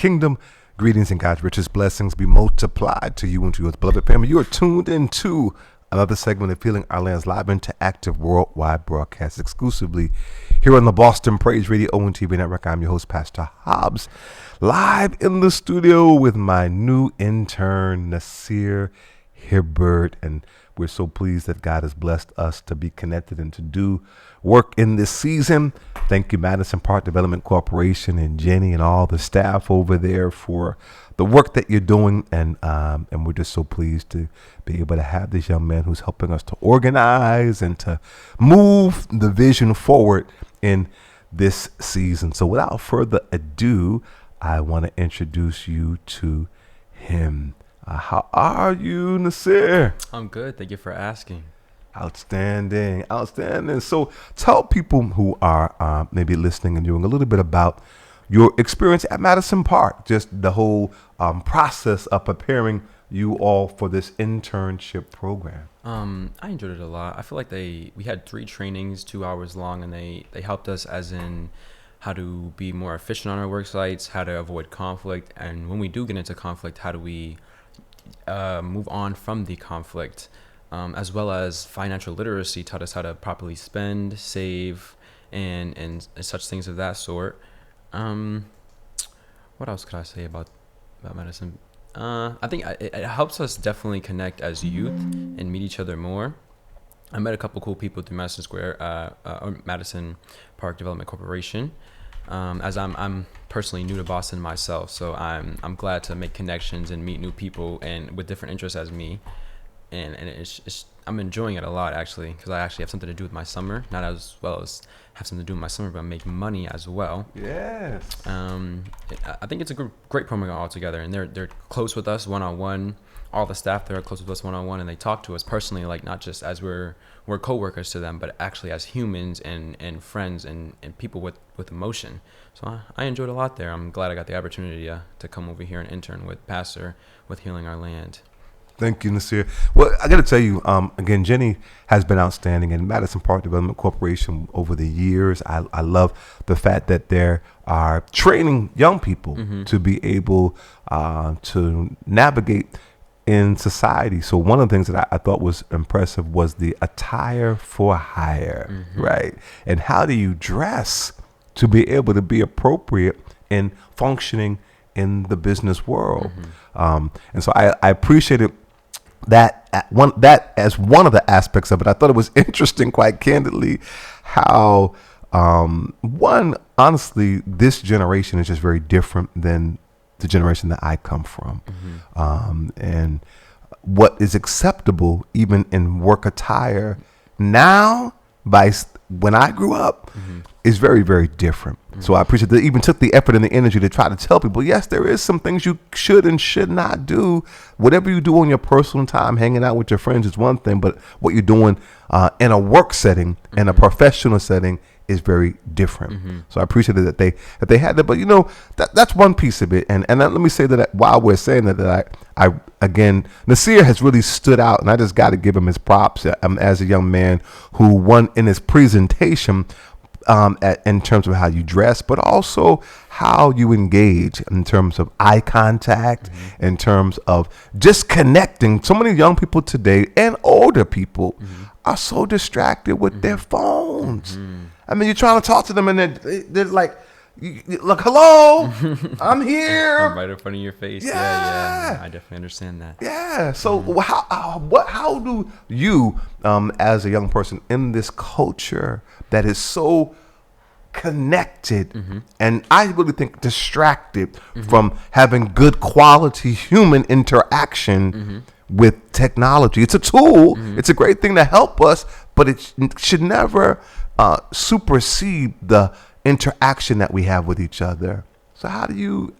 Kingdom greetings and God's richest blessings be multiplied to you and to your beloved family. You are tuned into another segment of Healing Our Land's live interactive worldwide broadcast exclusively here on the Boston Praise Radio and TV Network. I'm your host, Pastor Hobbs, live in the studio with my new intern, Nasir Hibbert, and we're so pleased that God has blessed us to be connected and to do work in this season. Thank you, Madison Park Development Corporation and Jenny and all the staff over there for the work that you're doing. And we're just so pleased to be able to have this young man who's helping us to organize and to move the vision forward in this season. So without further ado, I want to introduce you to him. How are you, Nasir? I'm good. Thank you for asking. Outstanding. So tell people who are maybe listening and viewing a little bit about your experience at Madison Park, just the whole process of preparing you all for this internship program. I enjoyed it a lot. I feel like we had 3 trainings, 2 hours long, and they helped us as in how to be more efficient on our work sites, how to avoid conflict, and when we do get into conflict, how do we move on from the conflict, as well as financial literacy taught us how to properly spend, save, and such things of that sort. What else could I say about medicine? I think it helps us definitely connect as youth and meet each other more. I met a couple cool people through Madison Square, or Madison Park Development Corporation. As I'm personally new to Boston myself, so I'm glad to make connections and meet new people and with different interests as me, and I'm enjoying it a lot actually, because I actually have something to do with my summer, not as well as have something to do with my summer, but make money as well. Yes. I think it's a great program altogether, and they're close with us one-on-one. All the staff there are close with us one-on-one, and they talk to us personally, like not just as we're co-workers to them, but actually as humans and friends and people with emotion. So I enjoyed a lot there. I'm glad I got the opportunity to come over here and intern with Pastor with Healing Our Land. Thank you, Nasir. Well, I got to tell you, again, Jenny has been outstanding in Madison Park Development Corporation over the years. I love the fact that they are training young people to be able to navigate in society. So one of the things that I thought was impressive was the attire for hire, right? And how do you dress to be able to be appropriate in functioning in the business world? And so I appreciated that as one of the aspects of it. I thought it was interesting, quite candidly, how honestly, this generation is just very different than the generation that I come from. And what is acceptable even in work attire now when I grew up is very, very different. So I appreciate they even took the effort and the energy to try to tell people, yes, there is some things you should and should not do. Whatever you do on your personal time, hanging out with your friends is one thing, but what you're doing in a work setting, in a professional setting, is very different. So I appreciate that they had that, but that's one piece of it. And let me say that while we're saying that I again, Nasir has really stood out, and I just got to give him his props as a young man who won in his presentation in terms of how you dress, but also how you engage in terms of eye contact, in terms of just connecting. So many young people today and older people are so distracted with their phones. I mean, you're trying to talk to them and they're like, look, hello, I'm here. I'm right in front of your face. Yeah. I definitely understand that. Yeah. So how do you, as a young person in this culture that is so connected and I really think distracted from having good quality human interaction with technology? It's a tool. It's a great thing to help us, but it should never supersede the interaction that we have with each other. So how are you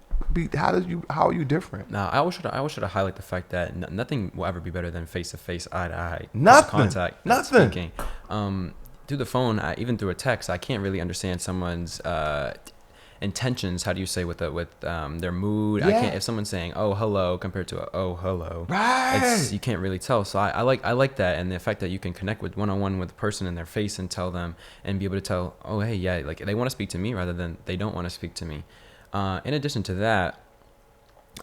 different? Now, I always should highlight the fact that nothing will ever be better than face-to-face, eye-to-eye contact. Nothing. Through the phone, even through a text, I can't really understand someone's intentions. How do you say with their mood? Yeah. I can't, if someone's saying "oh hello" compared to "oh hello," right? You can't really tell. So I like that, and the fact that you can connect with one-on-one with a person in their face and tell them and be able to tell, oh hey, yeah, like they want to speak to me rather than they don't want to speak to me. In addition to that,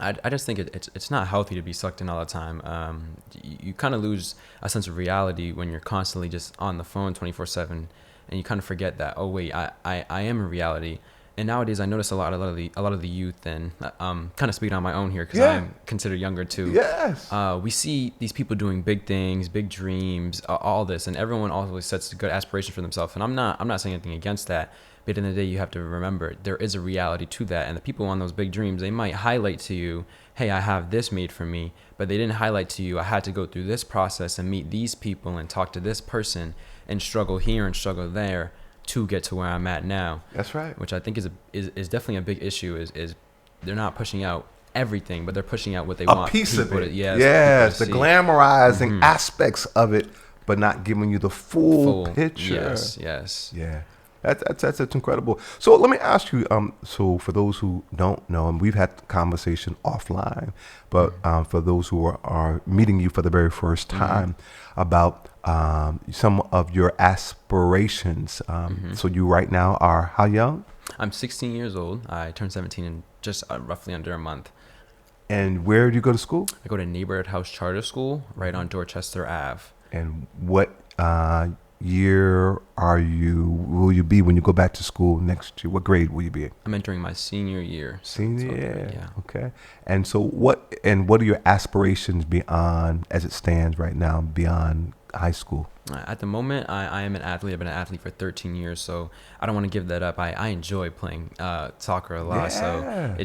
I just think it's not healthy to be sucked in all the time. You kind of lose a sense of reality when you're constantly just on the phone 24/7, and you kind of forget that, oh wait, I am a reality. And nowadays I notice a lot of the youth, and kind of speaking on my own here because I'm considered younger too. Yes. We see these people doing big things, big dreams, all this, and everyone always sets a good aspiration for themselves. And I'm not saying anything against that. But at the end of the day, you have to remember there is a reality to that. And the people on those big dreams, they might highlight to you, hey, I have this made for me. But they didn't highlight to you, I had to go through this process and meet these people and talk to this person and struggle here and struggle there to get to where I'm at now. That's right. Which I think is definitely a big issue is they're not pushing out everything, but they're pushing out what they want. A piece of it. Yes, the glamorizing aspects of it, but not giving you the full picture. Yes. Yeah. That's incredible. So let me ask you. So for those who don't know, and we've had the conversation offline, but for those who are meeting you for the very first time, about some of your aspirations. So you right now are how young? I'm 16 years old. I turned 17 in just roughly under a month. And where do you go to school? I go to Neighborhood House Charter School right on Dorchester Ave. And what year will you be when you go back to school next year? What grade will you be in? I'm entering my senior year. Senior year, yeah. Okay. And so what are your aspirations beyond, as it stands right now, beyond high school? At the moment, I am an athlete. I've been an athlete for 13 years, so I don't want to give that up. I enjoy playing soccer a lot, so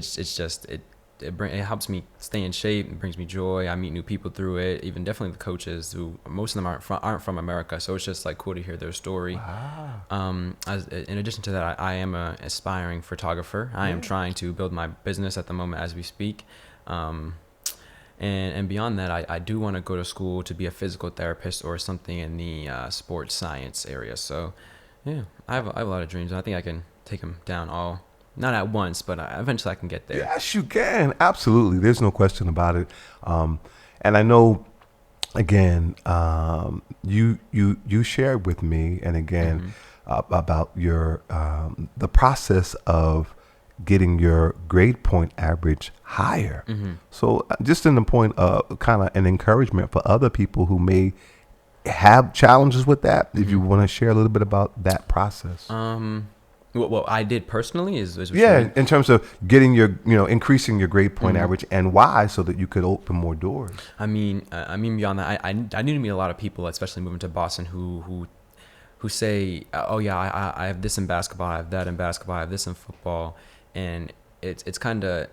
it helps me stay in shape. It brings me joy. I meet new people through it. Even definitely the coaches, who most of them aren't from America, so it's just like cool to hear their story. Wow. In addition to that, I am an aspiring photographer. I am trying to build my business at the moment as we speak. And beyond that, I do want to go to school to be a physical therapist or something in the sports science area. So, yeah, I have a lot of dreams. And I think I can take them down all. Not at once, but eventually I can get there. Yes, you can. Absolutely. There's no question about it. And I know, again, you shared with me, and again, about your the process of getting your grade point average higher. So just in the point of kind of an encouragement for other people who may have challenges with that, if you want to share a little bit about that process. What I did personally is what in terms of getting your, increasing your grade point average, and why, so that you could open more doors. I mean beyond that, I need to meet a lot of people, especially moving to Boston, who say, oh yeah, I have this in basketball, I have that in basketball, I have this in football, and it's kind of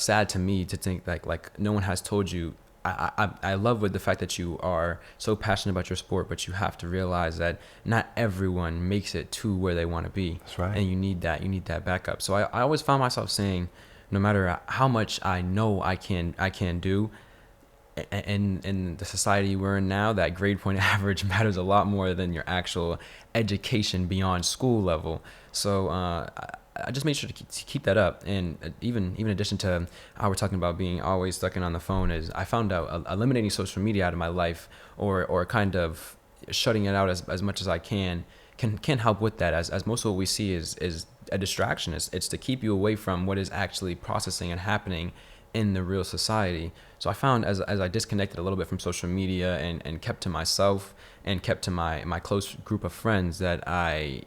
sad to me to think like no one has told you. I love with the fact that you are so passionate about your sport, but you have to realize that not everyone makes it to where they want to be. That's right. And you need that backup. So I always found myself saying, no matter how much I know I can do, in the society we're in now, that grade point average matters a lot more than your actual education beyond school level. So I just made sure to keep that up. And even in addition to how we're talking about being always stuck in on the phone, is I found out eliminating social media out of my life, or kind of shutting it out as much as I can help with that, as most of what we see is a distraction. It's to keep you away from what is actually processing and happening in the real society. So I found as I disconnected a little bit from social media and kept to myself and kept to my close group of friends, that I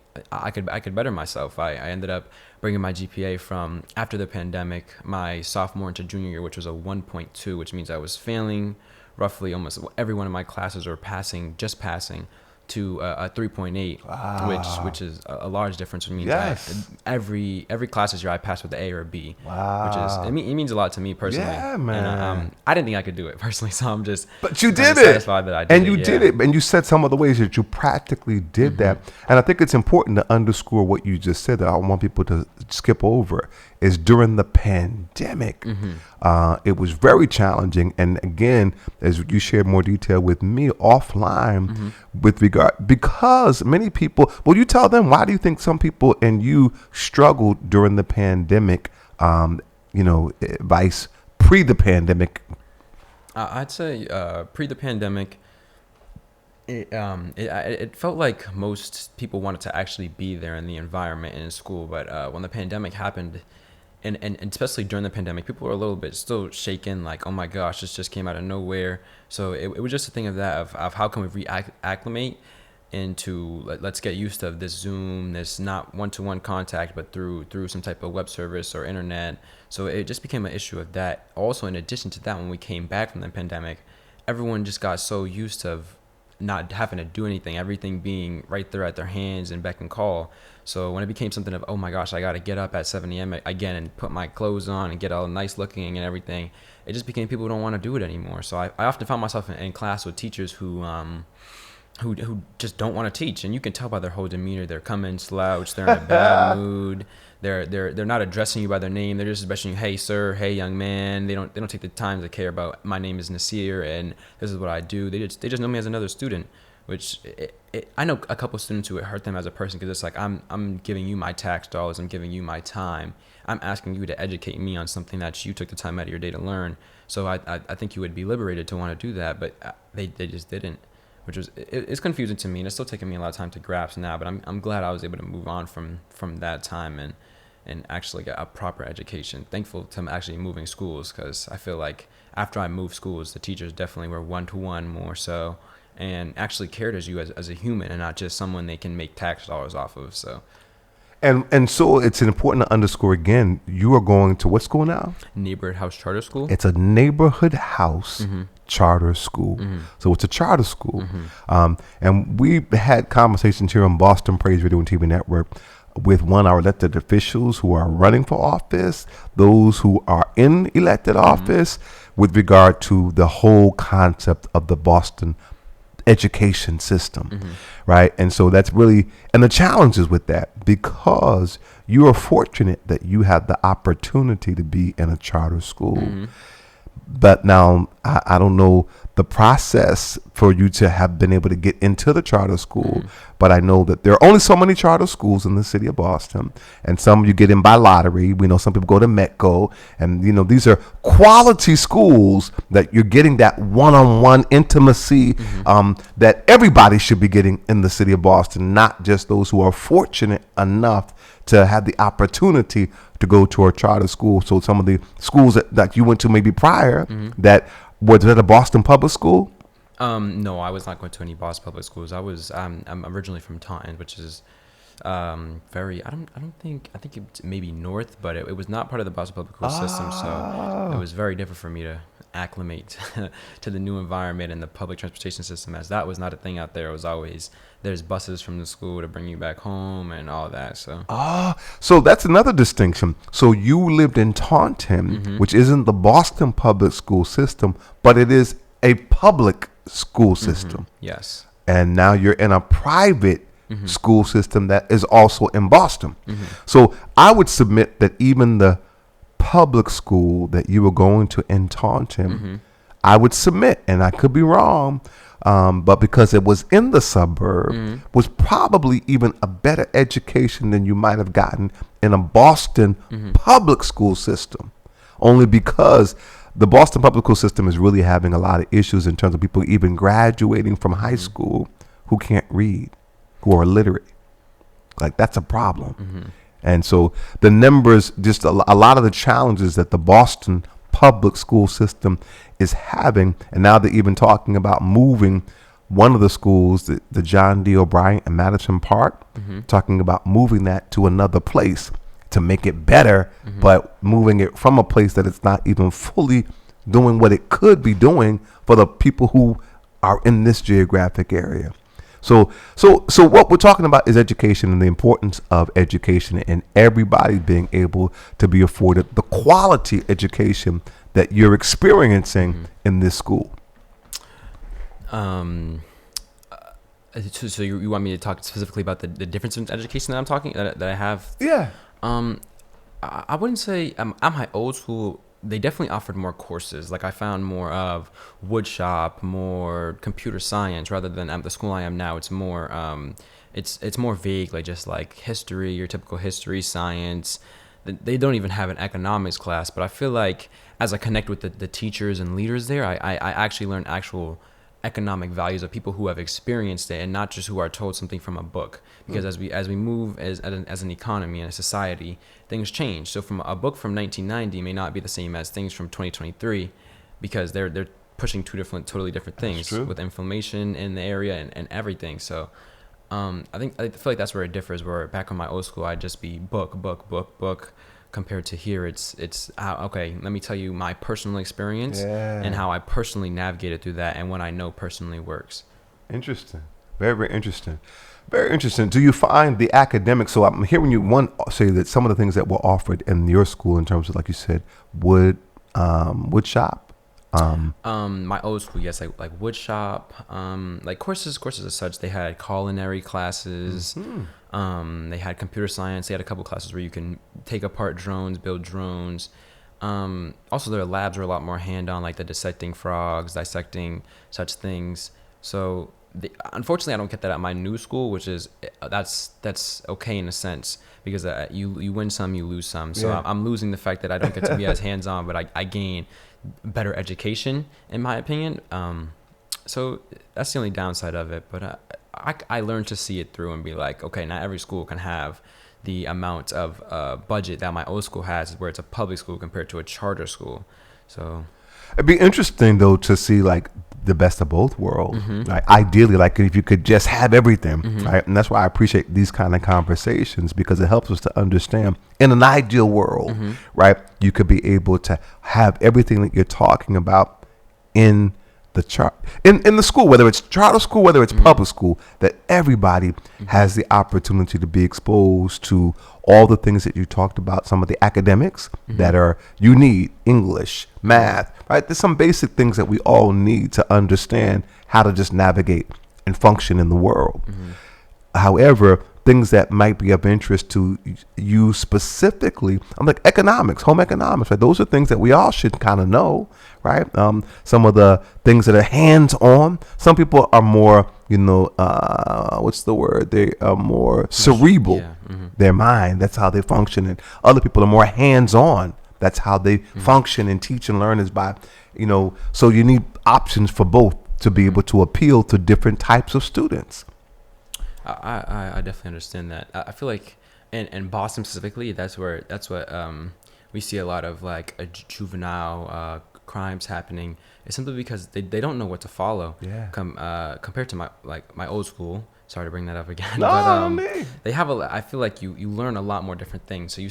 could better myself. I ended up bringing my GPA from, after the pandemic, my sophomore into junior year, which was a 1.2, which means I was failing roughly almost every one of my classes, or just passing, to a 3.8, wow. which is a large difference. It means every class this year I passed with an A or a B, wow. which is it means a lot to me personally. Yeah, man. And I didn't think I could do it personally, so I'm just but you did it, satisfied that I did and you did it, and you said some of the ways that you practically did that. And I think it's important to underscore what you just said, that I want people to skip over, is during the pandemic. It was very challenging, and again, as you shared more detail with me offline, with regard, because many people, well, you tell them, why do you think some people and you struggled during the pandemic, vice pre the pandemic? I'd say pre the pandemic, it felt like most people wanted to actually be there in the environment and in school, but when the pandemic happened, and especially during the pandemic, people were a little bit still shaken, like, oh my gosh, this just came out of nowhere. So it was just a thing of that, of how can we reacclimate into, let's get used to this Zoom, this not one-to-one contact, but through some type of web service or internet. So it just became an issue of that. Also, in addition to that, when we came back from the pandemic, everyone just got so used to not having to do anything, everything being right there at their hands and beck and call. So when it became something of, oh my gosh, I got to get up at 7 a.m. again and put my clothes on and get all nice looking and everything, it just became people don't want to do it anymore. So I often found myself in class with teachers who just don't want to teach, and you can tell by their whole demeanor. They're coming slouched, they're in a bad mood. They're not addressing you by their name. They're just addressing you, hey sir, hey young man. They don't take the time to care about, my name is Nasir and this is what I do. They just know me as another student, which I know a couple of students who it hurt them as a person, because it's like, I'm giving you my tax dollars, I'm giving you my time, I'm asking you to educate me on something that you took the time out of your day to learn. So I think you would be liberated to want to do that, but they just didn't, which was, it's confusing to me, and it's still taking me a lot of time to grasp now. But I'm glad I was able to move on from that time and actually get a proper education. Thankful to actually moving schools, because I feel like after I moved schools, the teachers definitely were one-to-one more so, and actually cared as you as a human and not just someone they can make tax dollars off of. So. And so it's important to underscore again, you are going to what school now? Neighborhood House Charter School. It's a neighborhood house charter school. So it's a charter school. And we've had conversations here on Boston Praise Radio and TV Network with one of our elected officials who are running for office, those who are in elected office, with regard to the whole concept of the Boston education system, right? And so that's really, and the challenges with that, because you are fortunate that you have the opportunity to be in a charter school. But now I don't know the process for you to have been able to get into the charter school, but I know that there are only so many charter schools in the city of Boston, and some you get in by lottery. We know some people go to Metco, and these are quality schools that you're getting that one-on-one intimacy that everybody should be getting in the city of Boston, not just those who are fortunate enough to have the opportunity to go to a charter school. So some of the schools that you went to maybe prior, that was at a Boston public school? No, I was not going to any Boston public schools. I'm originally from Taunton, which is very, I think it's maybe north, but it was not part of the Boston public school system. So it was very different for me to acclimate to the new environment and the public transportation system, as that was not a thing out there. It was always, there's buses from the school to bring you back home and all that. So that's another distinction. So you lived in Taunton, which isn't the Boston public school system, but it is a public school system. Yes. And now you're in a private school system that is also in Boston. So I would submit that even the public school that you were going to in Taunton, I would submit, and I could be wrong, but because it was in the suburb, was probably even a better education than you might have gotten in a Boston public school system, only because the Boston public school system is really having a lot of issues in terms of people even graduating from high school who can't read, who are illiterate. Like, that's a problem. And so the numbers, just a lot of the challenges that the Boston public school system is having, and now they're even talking about moving one of the schools, the John D. O'Brien in Madison Park, talking about moving that to another place to make it better, but moving it from a place that it's not even fully doing what it could be doing for the people who are in this geographic area. So what we're talking about is education, and the importance of education, and everybody being able to be afforded the quality education that you're experiencing in this school. So you want me to talk specifically about the difference in education that I'm talking that I have? Yeah. I wouldn't say at my old school, they definitely offered more courses. Like, I found more of wood shop, more computer science, rather than at the school I am now. It's more it's more vague, like just like history, your typical history, science. They don't even have an economics class, but I feel like as I connect with the teachers and leaders there, I actually learned actual economic values of people who have experienced it, and not just who are told something from a book. Because as we move as an economy and a society, things change. So from a book from 1990 may not be the same as things from 2023, because they're pushing totally different things with inflammation in the area and everything. So I feel like that's where it differs. Where back on my old school, I'd just be book, compared to here. It's okay. Let me tell you my personal experience and how I personally navigated through that, and what I know personally works. Interesting. Very, very interesting. Very interesting. Do you find the academics? So I'm hearing you say that some of the things that were offered in your school, in terms of, like you said, wood shop. My old school, yes, like wood shop, like courses as such. They had culinary classes. They had computer science. They had a couple classes where you can take apart drones, build drones. Also, their labs were a lot more hand-on, like the dissecting frogs, dissecting such things. So unfortunately, I don't get that at my new school, which is that's okay in a sense, because you win some, you lose some. So I'm losing the fact that I don't get to be as hands-on, but I gain better education, in my opinion. So that's the only downside of it. But I learned to see it through and be like, okay, not every school can have the amount of budget that my old school has, where it's a public school compared to a charter school. So it'd be interesting though to see like the best of both worlds. Like ideally, like if you could just have everything, right? And that's why I appreciate these kind of conversations, because it helps us to understand, in an ideal world, right, you could be able to have everything that you're talking about in the in the school, whether it's charter school, whether it's public school, that everybody has the opportunity to be exposed to all the things that you talked about. Some of the academics that you need, English, math, right? There's some basic things that we all need to understand how to just navigate and function in the world. However, things that might be of interest to you specifically, I'm like economics, home economics, right? Those are things that we all should kind of know, right? Some of the things that are hands-on. Some people are more, what's the word? They are more cerebral, their mind. That's how they function. And other people are more hands-on. That's how they function and teach and learn, is by, so you need options for both to be able to appeal to different types of students. I definitely understand that. I feel like in Boston specifically, that's what we see a lot of, like a juvenile crimes happening. It's simply because they don't know what to follow. Compared to my old school. Sorry to bring that up again. No, but they have I feel like you learn a lot more different things. So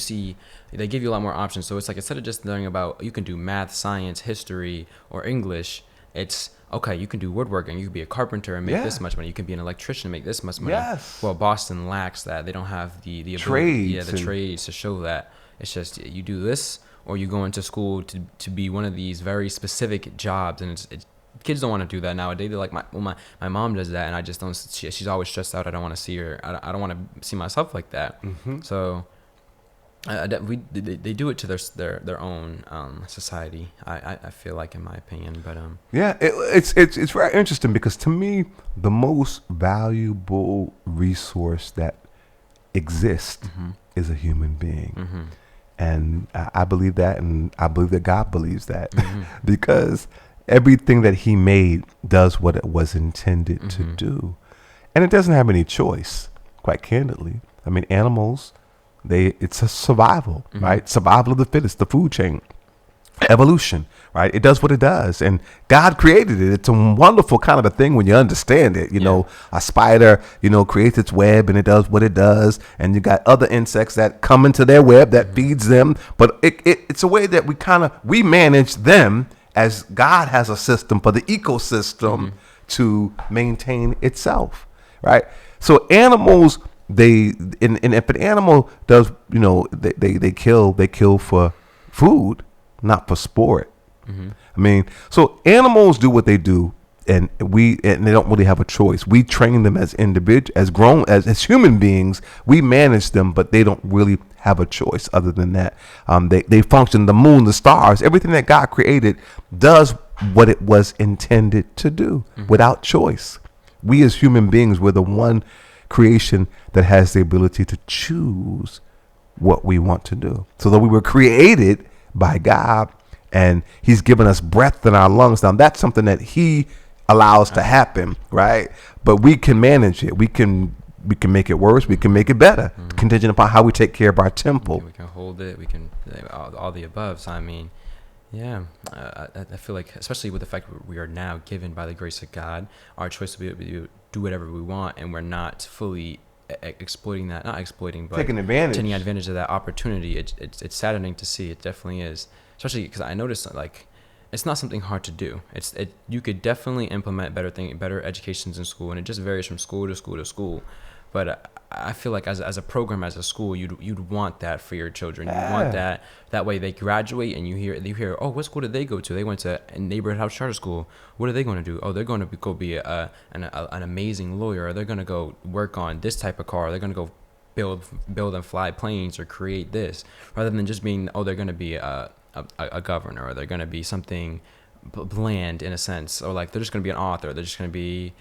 they give you a lot more options. So it's like, instead of just learning about, you can do math, science, history, or English, it's okay, you can do woodworking, you can be a carpenter and make this much money, you can be an electrician and make this much money. Well, Boston lacks that. They don't have the ability, trades to show that. It's just, you do this, or you go into school to be one of these very specific jobs, and it's kids don't want to do that nowadays. They're like, my mom does that, and I just don't. She's always stressed out. I don't want to see her. I don't want to see myself like that. So they do it to their own society. I feel like, in my opinion, but it's very interesting, because to me, the most valuable resource that exists is a human being. And I believe that, and I believe that God believes that, because everything that he made does what it was intended to do. And it doesn't have any choice, quite candidly. I mean, animals, it's a survival, right? Survival of the fittest, the food chain, evolution, right? It does what it does. And God created it. It's a wonderful kind of a thing when you understand it. A spider, creates its web, and it does what it does. And you got other insects that come into their web that feeds them. But it's a way that we manage them, as God has a system for the ecosystem to maintain itself, right? So animals, and if an animal does, they kill for food, not for sport. I mean, so animals do what they do, and they don't really have a choice. We train them as as human beings. We manage them, but they don't really have a choice other than that. They function. The moon, the stars, everything that God created does what it was intended to do without choice. We as human beings, we're the one creation that has the ability to choose what we want to do. So that we were created by God, and he's given us breath in our lungs. Now that's something that he allows to happen, right? But we can manage it. We can make it worse. We can make it better, contingent upon how we take care of our temple. We can hold it. We can all the above. So I mean, yeah, I feel like, especially with the fact that we are now given by the grace of God our choice to be able to do whatever we want, and we're not fully exploiting that, not exploiting, but taking advantage of that opportunity. It's saddening to see. It definitely is, especially because I noticed like it's not something hard to do. You could definitely implement better educations in school, and it just varies from school to school to school. But I feel like as a program, as a school, you'd want that for your children. You want that way they graduate and you hear, oh, what school did they go to? They went to a neighborhood house charter school. What are they going to do? Oh, they're going to go be an amazing lawyer. Or they're going to go work on this type of car. They're going to go build and fly planes or create this, rather than just being, oh, they're going to be a governor, or they're going to be something bland in a sense, or like they're just going to be an author. They're just going to be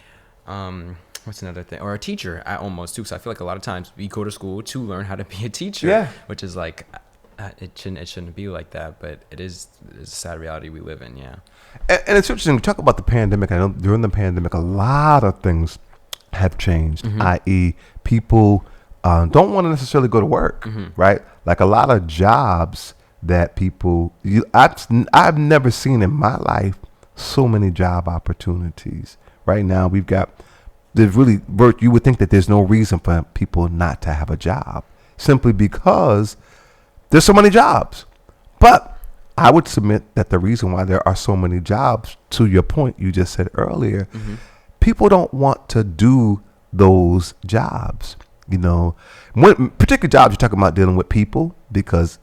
what's another thing? Or a teacher, almost too. So I feel like a lot of times we go to school to learn how to be a teacher, which is like it shouldn't be like that, but it's a sad reality we live in. Yeah, and it's interesting. We talk about the pandemic. I know during the pandemic, a lot of things have changed. I.e., people don't want to necessarily go to work, right? Like a lot of jobs that I've never seen in my life so many job opportunities. Right now, there's really, you would think that there's no reason for people not to have a job, simply because there's so many jobs. But I would submit that the reason why there are so many jobs, to your point you just said earlier, people don't want to do those jobs. When particular jobs you're talking about dealing with people, because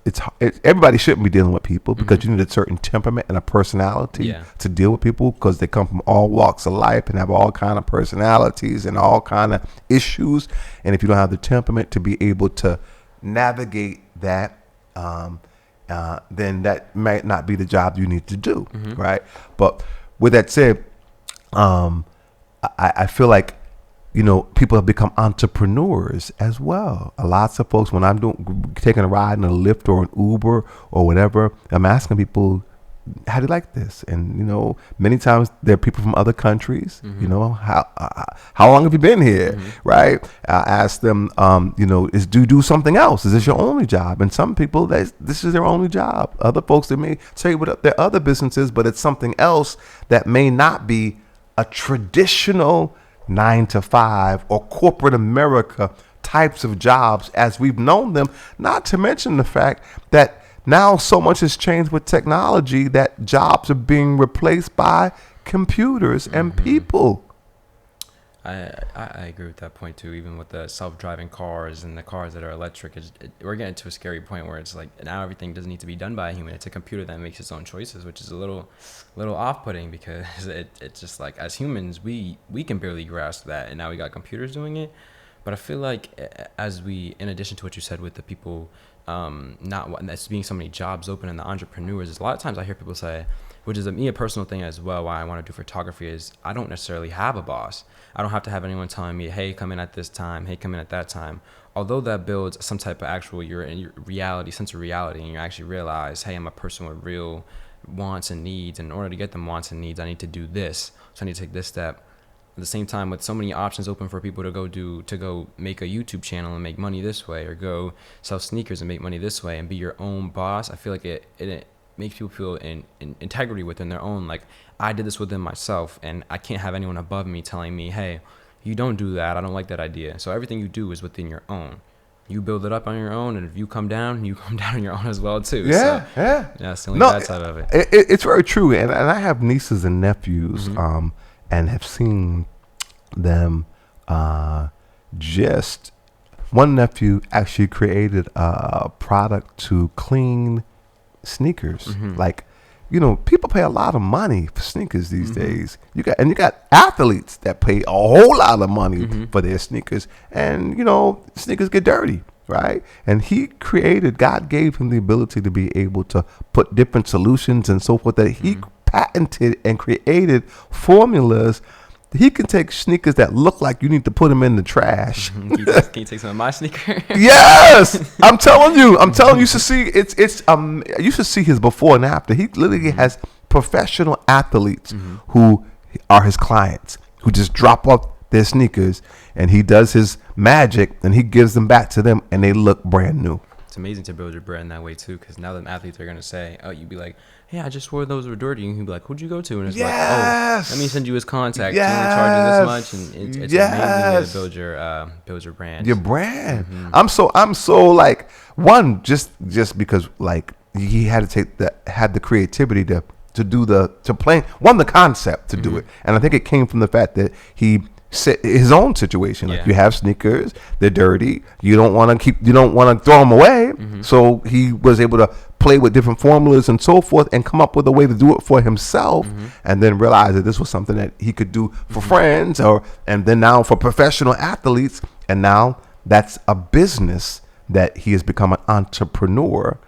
everybody shouldn't be dealing with people, because you need a certain temperament and a personality to deal with people, because they come from all walks of life and have all kind of personalities and all kind of issues. And if you don't have the temperament to be able to navigate that, then that might not be the job you need to do, right? But with that said, I feel like people have become entrepreneurs as well. Lots of folks, when I'm taking a ride in a Lyft or an Uber or whatever, I'm asking people, how do you like this? And, many times there are people from other countries, how long have you been here? Right? I ask them, do you do something else? Is this your only job? And some people, this is their only job. Other folks, they may tell you what their other businesses, but it's something else that may not be a traditional 9-to-5 or corporate America types of jobs as we've known them, not to mention the fact that now so much has changed with technology that jobs are being replaced by computers and people. I agree with that point too. Even with the self-driving cars and the cars that are electric, we're getting to a scary point where it's like now everything doesn't need to be done by a human. It's a computer that makes its own choices, which is a little off-putting, because it's just like, as humans we can barely grasp that, and now we got computers doing it. But I feel like in addition to what you said with the people that's being so many jobs open and the entrepreneurs, is a lot of times I hear people say, which is a personal thing as well, why I want to do photography, is I don't necessarily have a boss. I don't have to have anyone telling me, hey, come in at this time, hey, come in at that time. Although that builds some type of actual your sense of reality, and you actually realize, hey, I'm a person with real wants and needs, and in order to get them wants and needs, I need to do this. So I need to take this step. At the same time, with so many options open for people to go make a YouTube channel and make money this way, or go sell sneakers and make money this way and be your own boss, I feel like it makes people feel in integrity within their own, like, I did this within myself, and I can't have anyone above me telling me, hey, you don't do that, I don't like that idea. So everything you do is within your own. You build it up on your own, and if you come down on your own as well too. Yeah, it's the only bad side of it. It's very true, and I have nieces and nephews, and have seen them. Just one nephew actually created a product to clean sneakers. Like, people pay a lot of money for sneakers these days. You got athletes that pay a whole lot of money for their sneakers, and sneakers get dirty, right? And God gave him the ability to be able to put different solutions and so forth, that he patented and created formulas. He can take sneakers that look like you need to put them in the trash. Can you take some of my sneakers? Yes, I'm telling you. You should see you should see his before and after. He literally has professional athletes who are his clients who just drop off their sneakers, and he does his magic, and he gives them back to them, and they look brand new. It's amazing to build your brand that way too, because now the athletes are gonna say, "Oh, you'd be like, hey, I just wore those were dirty," and he'd be like, "Who'd you go to?" And it's like, "Oh, let me send you his contact. He only charges this much," and it's amazing way to build your brand. Your brand. I'm so like one just because like he had to had the creativity to do to plan the concept to do it, and I think it came from the fact that he set his own situation. Like you have sneakers, they're dirty. You don't want to throw them away. So he was able to play with different formulas and so forth, and come up with a way to do it for himself, and then realize that this was something that he could do for friends, and then now for professional athletes, and now that's a business that he has become an entrepreneur.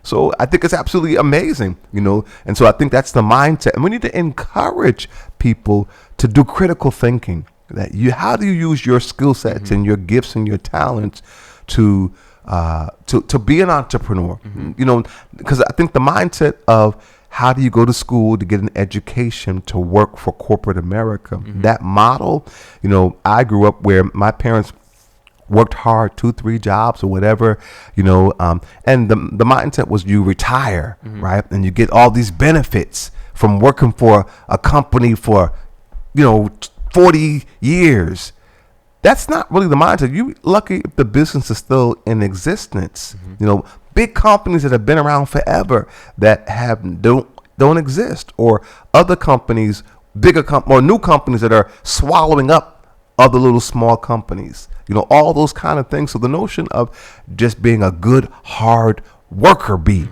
So I think it's absolutely amazing, and so I think that's the mindset, and we need to encourage people to do critical thinking. How do you use your skill sets and your gifts and your talents to be an entrepreneur? Because I think the mindset of how do you go to school to get an education to work for corporate America, that model, I grew up where my parents worked hard, 2-3 jobs or whatever, and the mindset was you retire, right? And you get all these benefits from working for a company for, 40 years. That's not really the mindset. You lucky if the business is still in existence. Big companies that have been around forever that don't exist, or other companies, or new companies that are swallowing up other little small companies. All those kind of things. So the notion of just being a good hard worker bee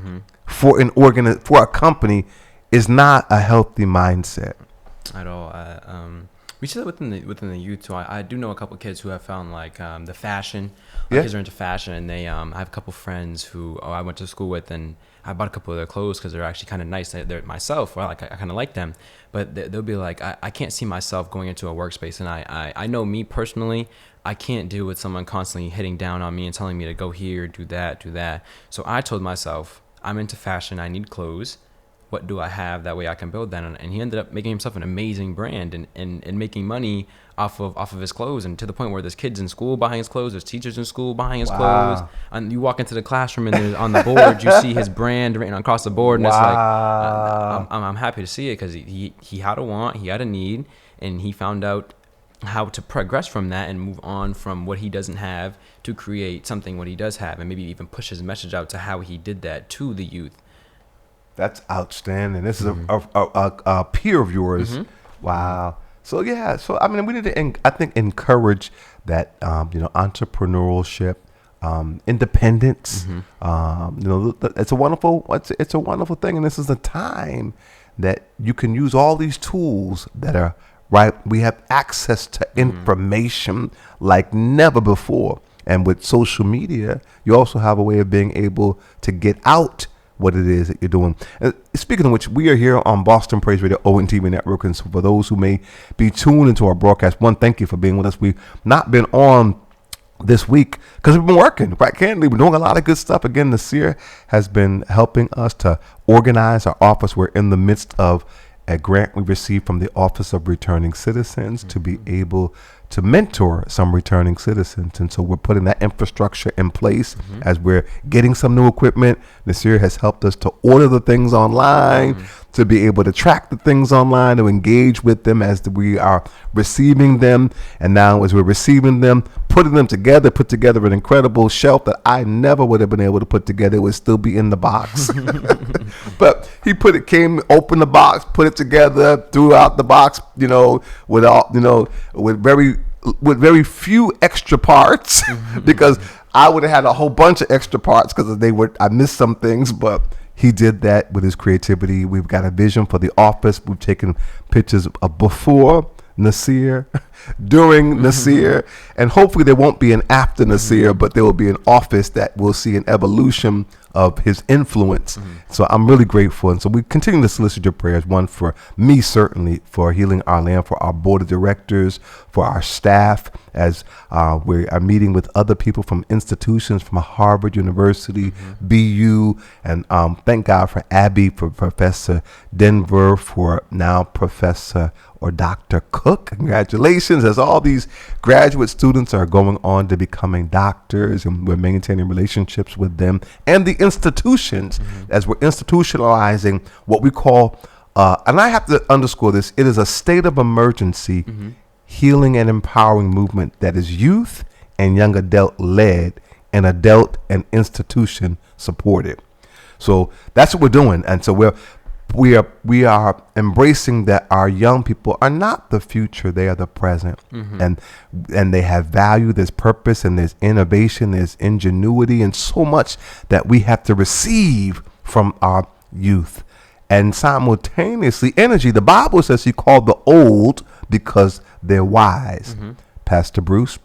for a company is not a healthy mindset at all. We see that within the youth too. I do know a couple of kids who have found like the fashion. Kids are into fashion, and they I have a couple friends who I went to school with, and I bought a couple of their clothes because they're actually kind of nice. They're myself. I kind of like them, but they'll be like, I can't see myself going into a workspace, and I know me personally, I can't deal with someone constantly hitting down on me and telling me to go here, do that. So I told myself, I'm into fashion. I need clothes. What do I have? That way I can build that. And he ended up making himself an amazing brand and making money off of his clothes, and to the point where there's kids in school buying his clothes, there's teachers in school buying his clothes, and you walk into the classroom and there's on the board you see his brand written across the board, and it's like I'm happy to see it, because he had a want, he had a need, and he found out how to progress from that and move on from what he doesn't have to create something what he does have, and maybe even push his message out to how he did that to the youth. That's outstanding. This is a peer of yours. Wow. So yeah. So I mean, we need to, I think, encourage that entrepreneurship, independence. It's a wonderful thing, and this is a time that you can use all these tools that are right. We have access to information like never before, and with social media, you also have a way of being able to get out what it is that you're doing. Speaking of which, we are here on Boston Praise Radio, ONTV Network, and so for those who may be tuned into our broadcast, one, thank you for being with us. We've not been on this week because we've been working, right? Candidly, we're doing a lot of good stuff. Again, Nasir has been helping us to organize our office. We're in the midst of a grant we received from the Office of Returning Citizens to be able to mentor some returning citizens. And so we're putting that infrastructure in place as we're getting some new equipment. Nasir has helped us to order the things online, to be able to track the things online, to engage with them as we are receiving them. And now as we're receiving them, putting them together, put together an incredible shelf that I never would have been able to put together. It would still be in the box. But he opened the box, put it together, threw out the box, with very few extra parts, because I would have had a whole bunch of extra parts because I missed some things, but he did that with his creativity. We've got a vision for the office. We've taken pictures of before Nasir, during Nasir, and hopefully there won't be an after Nasir, but there will be an office that will see an evolution of his influence. So I'm really grateful. And so we continue to solicit your prayers. One, for me, certainly, for healing our land, for our board of directors, for our staff, as we are meeting with other people from institutions, from Harvard University, BU, and thank God for Abby, for Professor Denver, for now Professor or Dr. Cook. Congratulations, as all these graduate students are going on to becoming doctors, and we're maintaining relationships with them and the institutions as we're institutionalizing what we call, and I have to underscore this, it is a state of emergency healing and empowering movement that is youth and young adult led and adult and institution supported. So that's what we're doing. And so we are embracing that our young people are not the future, they are the present. And they have value, there's purpose, and there's innovation, there's ingenuity, and so much that we have to receive from our youth. And simultaneously, energy. The Bible says he called the old because they're wise, Pastor Bruce.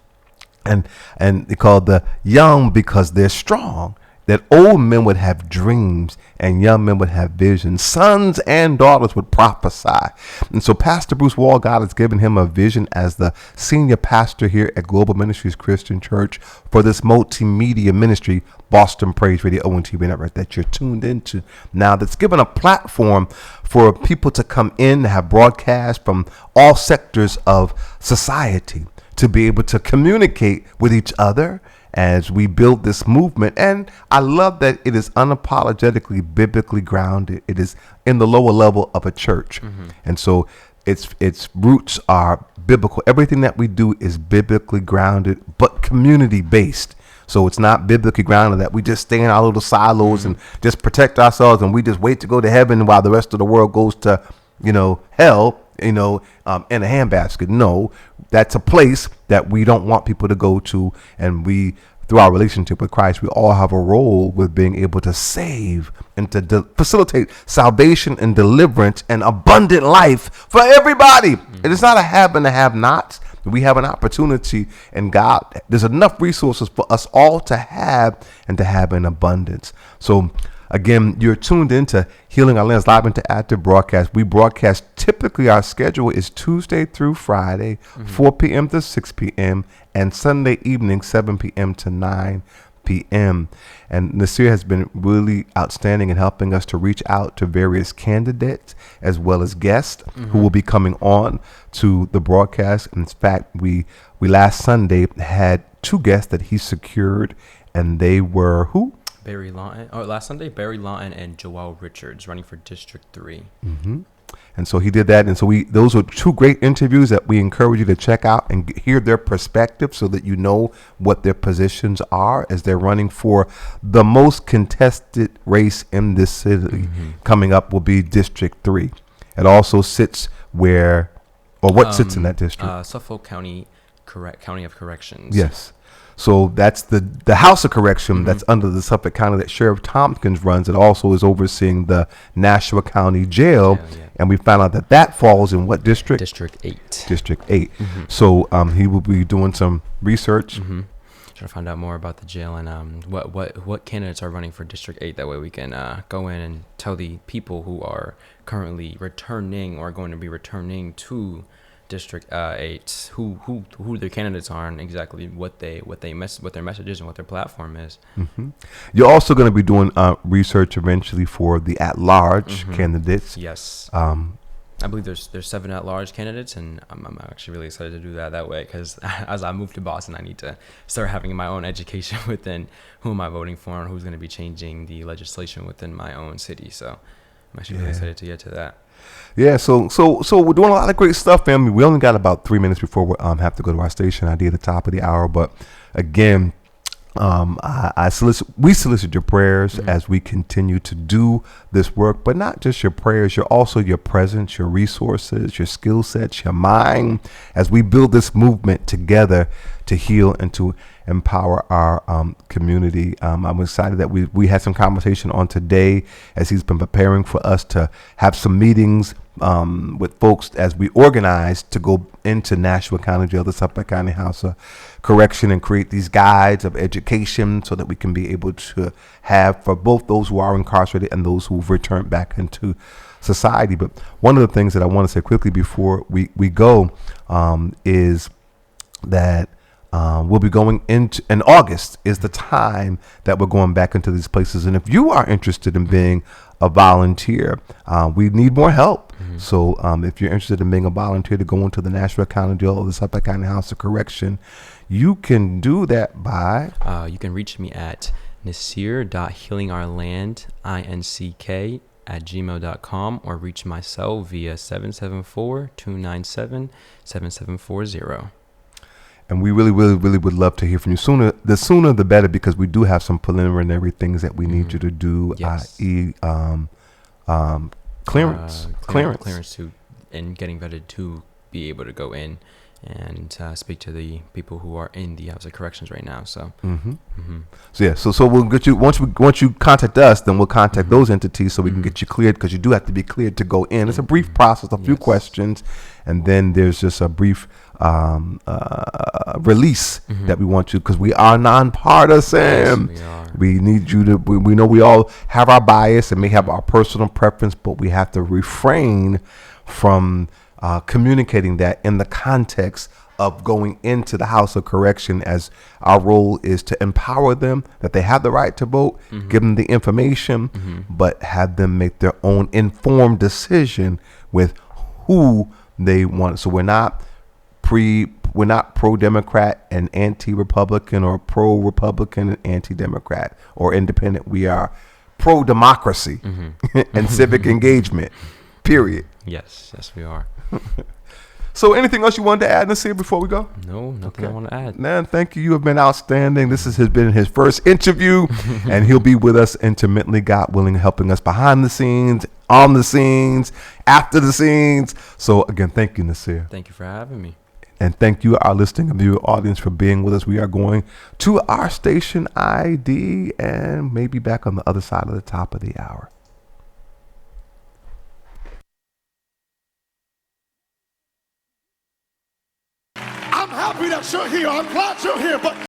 And they called the young because they're strong. That old men would have dreams and young men would have visions. Sons and daughters would prophesy. And so Pastor Bruce Wall, God has given him a vision as the senior pastor here at Global Ministries Christian Church for this multimedia ministry, Boston Praise Radio ONTV network, that you're tuned into now, that's given a platform for people to come in, have broadcasts from all sectors of society, to be able to communicate with each other as we build this movement. And I love that it is unapologetically biblically grounded. It is in the lower level of a church. And so its roots are biblical. Everything that we do is biblically grounded, but community based. So it's not biblically grounded that we just stay in our little silos and just protect ourselves and we just wait to go to heaven while the rest of the world goes to, hell, in a handbasket. No, that's a place that we don't want people to go to. And we, through our relationship with Christ, we all have a role with being able to save and to facilitate salvation and deliverance and abundant life for everybody. It is not a have and a have nots. We have an opportunity, and God, there's enough resources for us all to have and to have in abundance. So again, you're tuned into Healing Our Lands Live Interactive Broadcast. We broadcast, typically our schedule is Tuesday through Friday, 4 p.m. to 6 p.m. and Sunday evening, 7 p.m. to 9 p.m. And Nasir has been really outstanding in helping us to reach out to various candidates as well as guests who will be coming on to the broadcast. In fact, we last Sunday had 2 guests that he secured, and they were who? Barry Lawton. Last Sunday, Barry Lawton and Joelle Richards running for District 3. And so he did that. And so those were 2 great interviews that we encourage you to check out and hear their perspective so that you know what their positions are as they're running for the most contested race in this city. Coming up will be District 3. It also sits where, or what sits in that district? Suffolk County, County of Corrections. Yes. So that's the House of Correction that's under the Suffolk County that Sheriff Tompkins runs. It also is overseeing the Nashua County Jail. And we found out that falls in what district? District 8. District 8. So he will be doing some research. Trying to find out more about the jail and what candidates are running for District 8. That way we can go in and tell the people who are currently returning or going to be returning to District 8 who their candidates are and exactly what their message is and what their platform is. You're also going to be doing research eventually for the at-large candidates. Yes. I believe there's 7 at-large candidates, and I'm actually really excited to do that way, because as I move to Boston, I need to start having my own education within who am I voting for and who's going to be changing the legislation within my own city. So I'm actually really excited to get to that. Yeah, so we're doing a lot of great stuff, family. We only got about 3 minutes before we have to go to our station ID at the top of the hour. But again, we solicit your prayers as we continue to do this work, but not just your prayers, you're also your presence, your resources, your skill sets, your mind, as we build this movement together to heal and to empower our community. I'm excited that we had some conversation on today as he's been preparing for us to have some meetings with folks as we organize to go into Nashua County Jail, the Suffolk County House of Correction, and create these guides of education so that we can be able to have for both those who are incarcerated and those who've returned back into society. But one of the things that I want to say quickly before we go is that we'll be going into, in August is the time that we're going back into these places. And if you are interested in being a volunteer, we need more help. So if you're interested in being a volunteer to go into the Nashua County Jail or the Suffolk County House of Correction, you can do that by... you can reach me at nasir.healingourland@gmail.com or reach my cell via 774-297-7740. And we really, really, really would love to hear from you. The sooner the better, because we do have some preliminary things that we need you to do, i.e. Clearance to, and getting vetted to be able to go in and speak to the people who are in the House of Corrections right now. So, so we'll get you once you contact us, then we'll contact those entities so we can get you cleared, because you do have to be cleared to go in. It's a brief process, a few questions, and then there's just a brief release that we want you, because we are nonpartisan. Yes, we are. We need you to. We know we all have our bias and may have our personal preference, but we have to refrain from communicating that in the context of going into the House of Correction, as our role is to empower them, that they have the right to vote, give them the information, but have them make their own informed decision with who they want. So we're not pro-Democrat and anti-Republican, or pro-Republican and anti-Democrat, or independent. We are pro-democracy and civic engagement, period. Yes, we are. So anything else you wanted to add, Nasir, before we go? No, nothing I want to add. Man, thank you. You have been outstanding. This has been his first interview, and he'll be with us intimately, God willing, helping us behind the scenes, on the scenes, after the scenes. So again, thank you, Nasir. Thank you for having me. And thank you, our listening and viewer audience, for being with us. We are going to our station ID and maybe back on the other side of the top of the hour. I'm happy that you're here. I'm glad you're here. But